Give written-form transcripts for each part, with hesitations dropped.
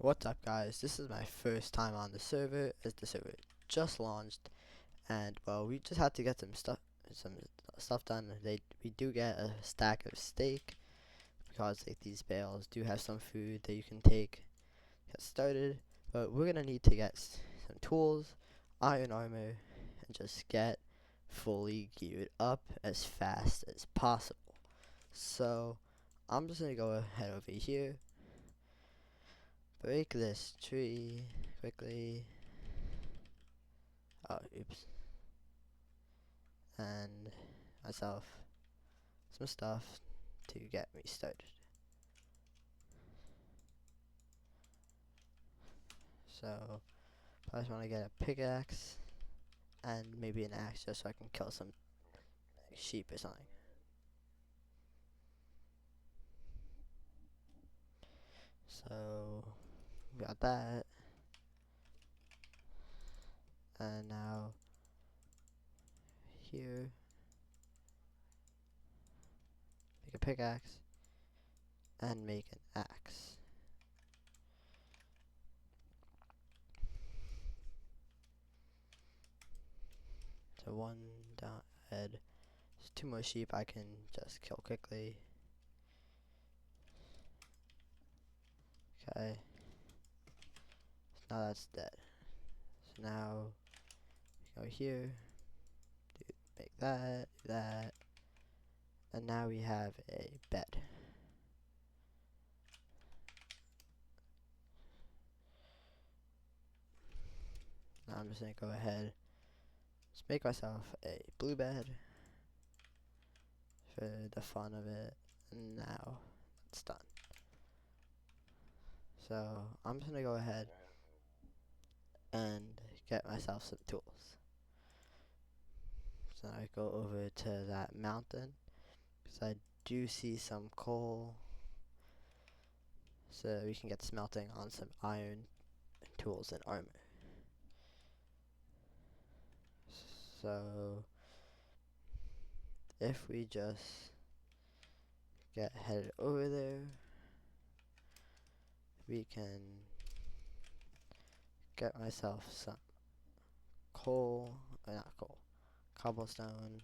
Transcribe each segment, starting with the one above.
What's up, guys? This is my first time on the server, as the server just launched, and well, we just had to get some stuff done. We do get a stack of steak because these bales do have some food that you can take get started. But we're gonna need to get some tools, iron armor, and just get fully geared up as fast as possible. So I'm just gonna go ahead over here. Break this tree quickly. Oh, oops. And myself some stuff to get me started. So, I just want to get a pickaxe and maybe an axe just so I can kill some sheep or something. So, we got that. And now, here, make a pickaxe and make an axe. So, one down ahead. There's 2 more sheep I can just kill quickly. Okay. So now that's dead. So now we go here, make that, do that, and now we have a bed. Now I'm just gonna go ahead, just make myself a blue bed for the fun of it, and now it's done. So I'm just gonna go ahead and get myself some tools. So I go over to that mountain because I do see some coal, so we can get smelting on some iron tools and armor. So if we just get headed over there, we can get myself some coal, not coal, cobblestone,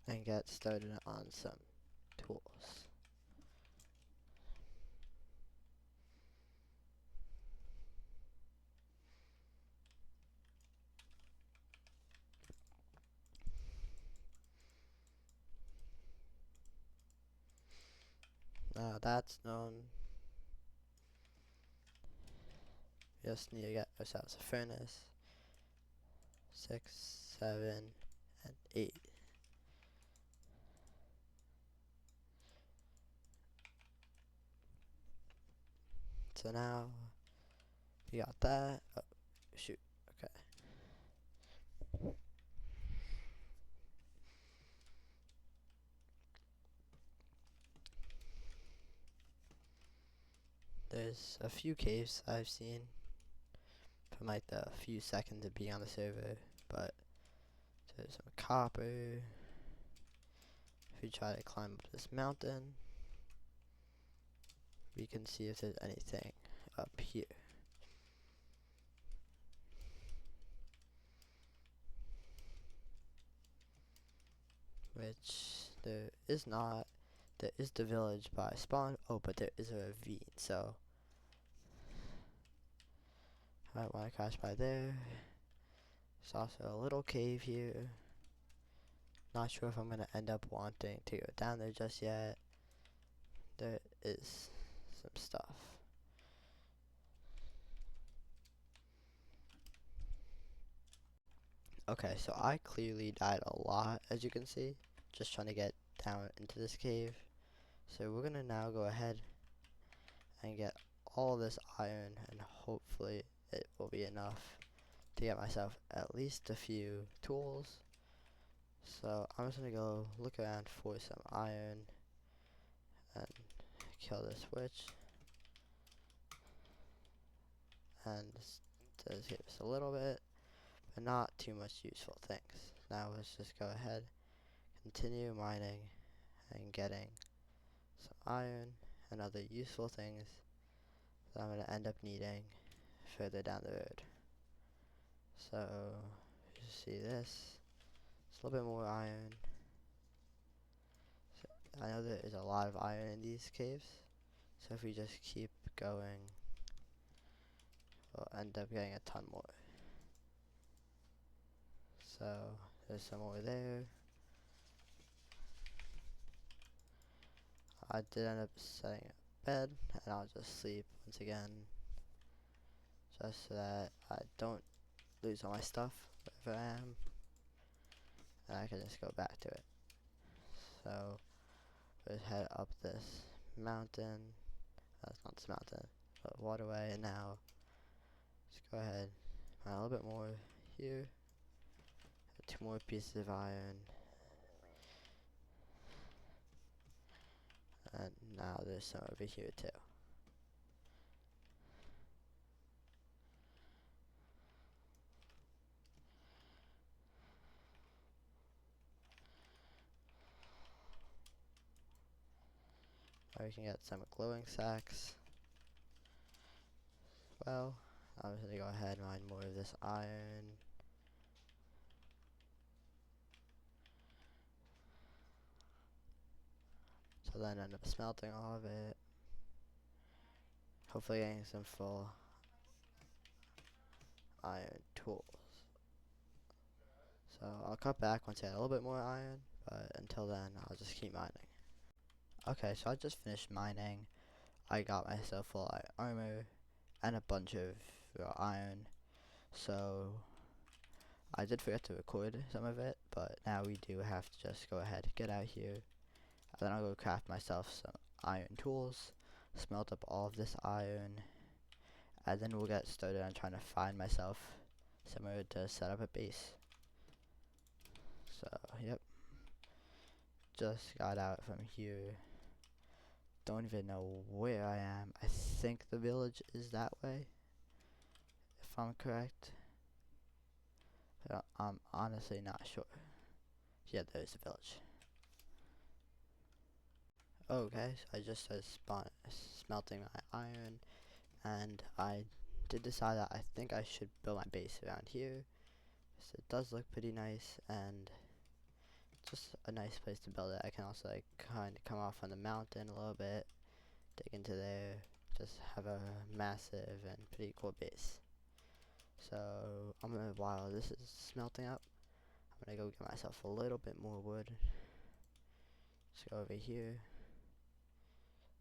and get started on some tools. Now that's done. We just need to get ourselves a furnace. 6, 7, and 8. So now we got that. Oh, shoot. Okay. There's a few caves I've seen from like the few seconds of being on the server, but there's some copper. If we try to climb up this mountain, we can see if there's anything up here. Which there is not. There is the village by spawn. Oh, but there is a ravine, so I might want to crash by there. There's also a little cave here. Not sure if I'm gonna end up wanting to go down there just yet. There is some stuff. Okay, so I clearly died a lot, as you can see, just trying to get down into this cave. So we're gonna now go ahead and get all this iron, and hopefully it will be enough to get myself at least a few tools. So I'm just gonna go look around for some iron and kill this witch. And this does give us a little bit, but not too much useful things. Now let's just go ahead, continue mining and getting some iron and other useful things that I'm going to end up needing further down the road. So, you see this, it's a little bit more iron. So, I know there is a lot of iron in these caves, so if we just keep going, we'll end up getting a ton more. So, there's some more there. I did end up setting a bed, and I'll just sleep once again, just so that I don't lose all my stuff wherever I am, and I can just go back to it. So, let's head up this mountain. That's not this mountain, but waterway, and now let's go ahead, add a little bit more here. 2 more pieces of iron. And now there's some over here too. Or we can get some glowing sacks. Well, I'm just gonna go ahead and mine more of this iron. So then end up smelting all of it. Hopefully getting some full iron tools. So I'll cut back once I get a little bit more iron, but until then I'll just keep mining. Okay, so I just finished mining. I got myself full armor and a bunch of raw iron. So I did forget to record some of it, but now we do have to just go ahead, get out here, and then I'll go craft myself some iron tools, smelt up all of this iron, and then we'll get started on trying to find myself somewhere to set up a base. So, yep, just got out from here. Don't even know where I am. I think the village is that way, if I'm correct. But I'm honestly not sure. Yeah, there's the village. Okay, so I just started smelting my iron, and I did decide that I think I should build my base around here. So it does look pretty nice, and just a nice place to build it. I can also like kind of come off on the mountain a little bit, dig into there, just have a massive and pretty cool base. So I'm gonna, while this is smelting up, I'm gonna go get myself a little bit more wood. Just go over here.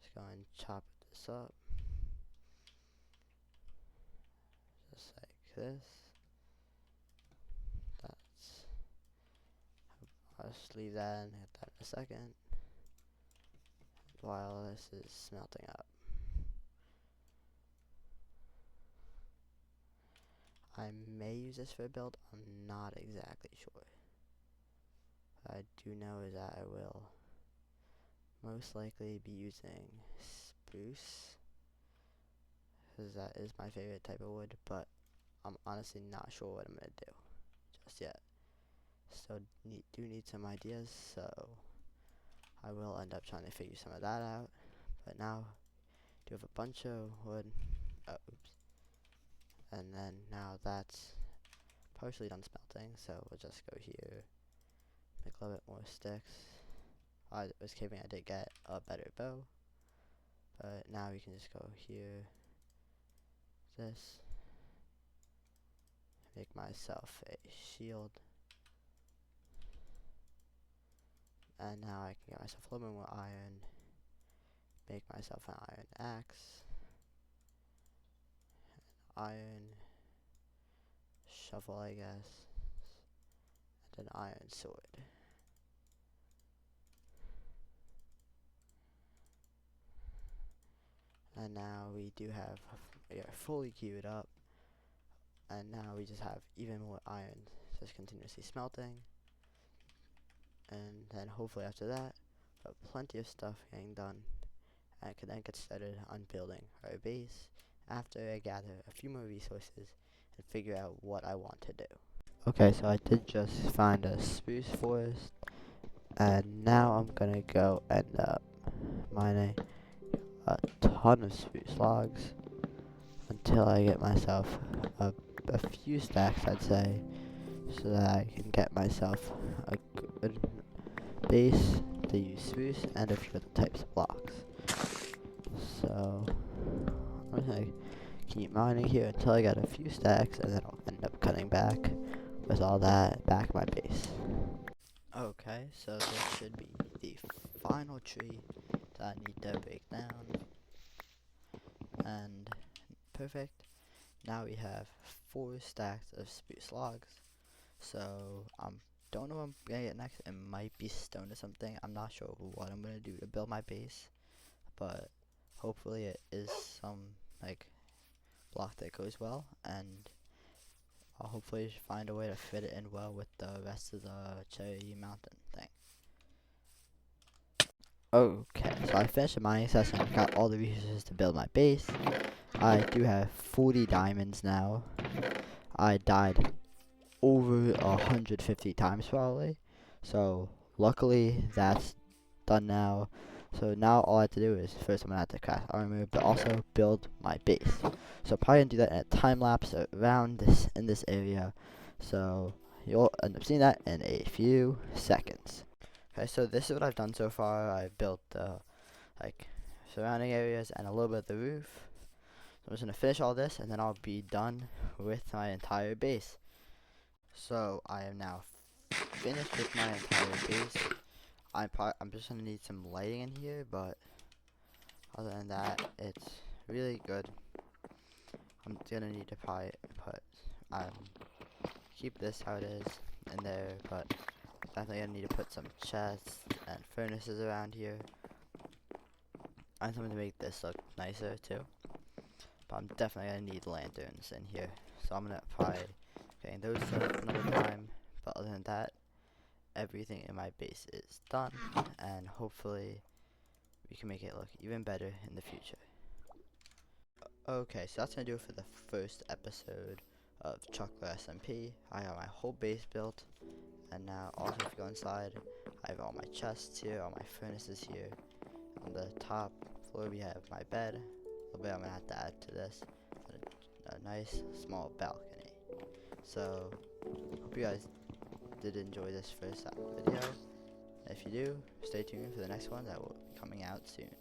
Just go and chop this up. Just like this. I'll just leave that and hit that in a second while this is smelting up. I may use this for a build, I'm not exactly sure. What I do know is that I will most likely be using spruce, because that is my favorite type of wood, but I'm honestly not sure what I'm going to do just yet. Still do need some ideas, so I will end up trying to figure some of that out. But now, do have a bunch of wood. Oh, oops. And then now that's partially done smelting, so we'll just go here, make a little bit more sticks. I was kidding, I did get a better bow, but now we can just go here, this, make myself a shield, and now I can get myself a little bit more iron, make myself an iron axe, iron shovel I guess, and an iron sword. And now we are fully queued up, and now we just have even more iron just continuously smelting, and then hopefully after that we have plenty of stuff getting done, and I can then get started on building our base after I gather a few more resources and figure out what I want to do. Okay, so I did just find a spruce forest, and now I'm gonna go end up mining a ton of spruce logs. until I get myself a few stacks, I'd say, so that I can get myself a good base to use spruce and a few other types of blocks. So I'm gonna keep mining here until I get a few stacks, and then I'll end up cutting back with all that back my base. Okay, so this should be the final tree that I need to break down, and perfect. Now we have 4 stacks of spruce logs. So don't know what I'm gonna get next. It might be stone or something. I'm not sure what I'm gonna do to build my base, but hopefully it is some like block that goes well, and I'll hopefully find a way to fit it in well with the rest of the cherry mountain thing. Okay, so I finished the mining session. I got all the resources to build my base. I do have 40 diamonds now. I died over 150 times probably, so luckily that's done now. So now all I have to do is, first I'm gonna have to craft armor, but also build my base. So I'm probably gonna do that in a time lapse around this area, so you'll end up seeing that in a few seconds. Okay, so this is what I've done so far. I've built the like surrounding areas and a little bit of the roof. So I'm just gonna finish all this, and then I'll be done with my entire base. So I am now finished with my entire base. I'm just gonna need some lighting in here, but other than that, it's really good. I'm gonna need to probably put keep this how it is in there, but definitely gonna need to put some chests and furnaces around here, and something to make this look nicer too. But I'm definitely gonna need lanterns in here, so I'm gonna probably getting those set up another time. But other than that, everything in my base is done, and hopefully we can make it look even better in the future. Okay, so that's gonna do it for the first episode of Chuckler SMP. I got my whole base built, and now also if you go inside, I have all my chests here, all my furnaces here. On the top floor we have my bed. A little bit I'm gonna have to add to this, a nice small balcony. So hope you guys did enjoy this first video. If you do, stay tuned for the next one that will be coming out soon.